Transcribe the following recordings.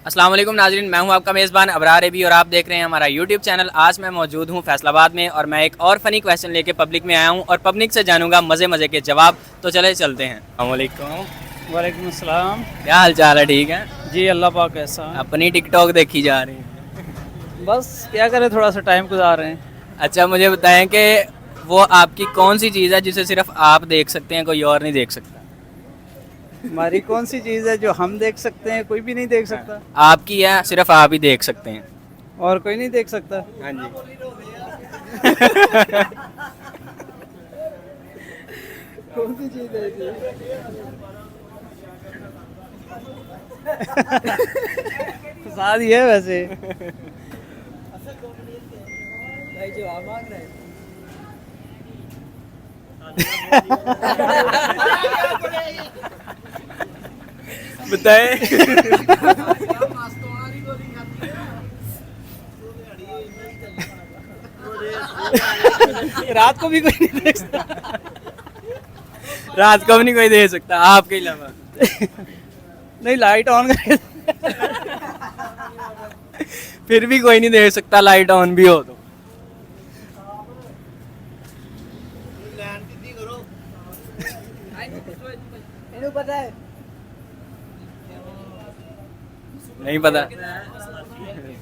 अस्सलाम वालेकुम नाज़रीन, मैं हूं आपका मेज़बान अबरार रबी और आप देख रहे हैं हमारा यूट्यूब चैनल। आज मैं मौजूद हूं फैसलाबाद में और मैं एक और फ़नी क्वेश्चन लेके पब्लिक में आया हूं और पब्लिक से जानूंगा मज़े मज़े के जवाब। तो चले चलते हैं। अस्सलाम वालेकुम। वालेकुम अस्सलाम। क्या हाल चाल है? ठीक है। जी अल्लाह पाक ऐसा। अपनी टिकटॉक देखी जा रही है। बस क्या करें, थोड़ा सा टाइम गुजार रहे हैं। अच्छा, मुझे बताएं कि वो आपकी कौन सी चीज़ है जिसे सिर्फ आप देख सकते हैं, कोई और नहीं देख सकता? हमारी कौन सी चीज़ है जो हम देख सकते हैं, कोई भी नहीं देख सकता आपकी है, सिर्फ आप ही देख सकते हैं। और कोई नहीं देख सकता। हाँ जी। कौन सी चीज़ है? फंसा दिया है वैसे। भाई जवाब मांग रहे हैं। बताएं। रात को भी कोई नहीं देख सकता। रात को भी नहीं कोई देख सकता आपके अलावा? नहीं, लाइट ऑन कर। फिर भी कोई नहीं देख सकता, लाइट ऑन भी हो तो? पता है? नहीं पता।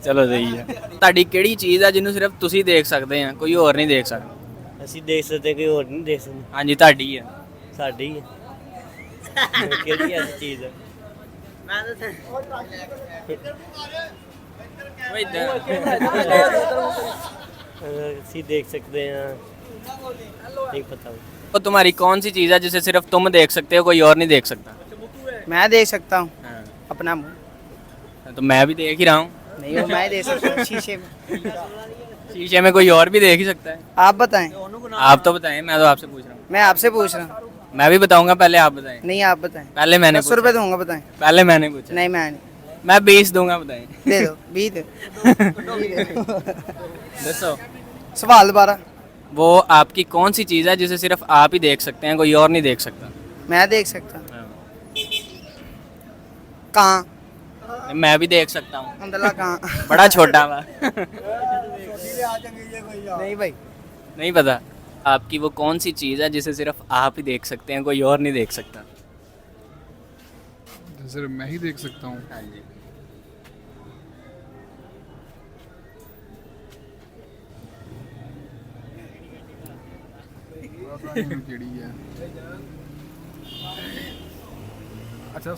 चलो सही है। ਤੁਹਾਡੀ ਕਿਹੜੀ ਚੀਜ਼ ਹੈ ਜਿਹਨੂੰ ਸਿਰਫ ਤੁਸੀਂ ਦੇਖ ਸਕਦੇ ਆ, ਕੋਈ ਹੋਰ ਨਹੀਂ ਦੇਖ ਸਕਦਾ? ਅਸੀਂ ਦੇਖ ਸਕਦੇ ਕੋਈ ਹੋਰ ਨਹੀਂ ਦੇਖ ਸਕਦੇ। ਹਾਂਜੀ, ਤੁਹਾਡੀ ਹੈ। ਸਾਡੀ ਹੈ। ਕਿਹੜੀ ਐਸੀ ਚੀਜ਼ ਹੈ? ਓਏ ਇੱਧਰ। ਅਸੀਂ ਦੇਖ ਸਕਦੇ ਹਾਂ। नहीं पता। तो तुम्हारी कौन सी चीज़ है जिसे सिर्फ तुम देख सकते हो, कोई और नहीं देख सकता? मैं देख सकता हूँ हाँ। अपना मुंह। तो मैं भी देख ही रहा हूँ। नहीं, वो मैं देख सकता हूँ शीशे में। शीशे में कोई और भी देख ही सकता है। आप बताएं। आप तो बताएं, मैं तो आपसे पूछ रहा हूँ। मैं आपसे पूछ रहा हूँ। मैं भी बताऊंगा, पहले आप बताएं। नहीं, आप बताएं। पहले मैंने 10 रुपए दूंगा, बताएं। पहले मैंने पूछा। नहीं, मैं नहीं। मैं 20 दूंगा, बताएं। दे दो 20 दे। दसो। सवाल दोबारा। वो आपकी कौन सी चीज़ है जिसे सिर्फ आप ही देख सकते हैं, कोई और नहीं देख सकता? मैं देख सकता हूँ। कहाँ? मैं भी देख सकता हूँ। अंदला कहाँ? बड़ा छोटा वा। नहीं भाई। नहीं पता। आपकी वो कौन सी चीज़ है जिसे सिर्फ आप ही देख सकते हैं, कोई और नहीं देख सकता? सिर्फ मैं ही देख सकता हूँ। हाँ जी। ਕਿਹੜੀ ਹੈ? ਅੱਛਾ,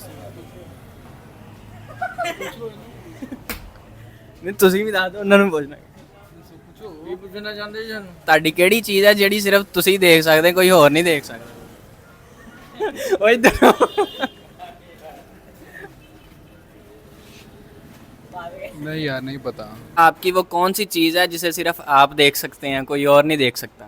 ਨਹੀਂ ਤੁਸੀਂ ਵੀ ਦੱਸ ਦਿਓ, ਉਹਨਾਂ ਨੂੰ ਪੁੱਛਣਾ। ਕੀ ਪੁੱਛਣਾ ਚਾਹੁੰਦੇ ਜੀ ਸਾਨੂੰ? ਤੁਹਾਡੀ ਕਿਹੜੀ ਚੀਜ਼ ਹੈ ਜਿਹੜੀ ਸਿਰਫ ਤੁਸੀਂ ਦੇਖ ਸਕਦੇ, ਕੋਈ ਹੋਰ ਨਹੀਂ ਦੇਖ ਸਕਦਾ? ਓਏ ਇੱਧਰ। नहीं यार, नहीं पता। आपकी वो कौन सी चीज़ है जिसे सिर्फ आप देख सकते हैं, कोई और नहीं देख सकता?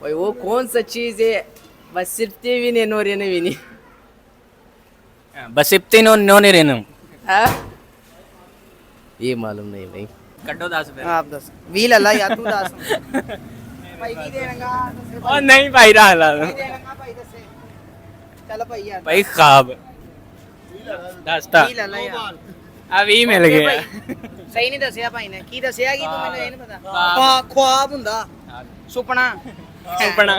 वही वो कौन सा चीज है बस सिर्फ टीवी ने नोरे ने भी नहीं बस इतने नो नहीं रहना। हाँ? ये मालूम नहीं भाई। कड्डो 10 फिर। आप दस 20 ला या तू दस। भाई भी देगा ओ नहीं भाई, रहा ला दो। देगा भाई दस। चल भाई यार। भाई ख्वाब 10 था। 20 ला यार। अभी मिल गया। ਸਹੀ ਨਹੀਂ ਦੱਸਿਆ ਭਾਈ ਨੇ। ਕੀ ਦੱਸਿਆ? ਕੀ ਤੂੰ ਮੈਨੂੰ ਇਹ ਨਹੀਂ ਪਤਾ। ख्वाब ਹੁੰਦਾ, ਸੁਪਨਾ। सुपना।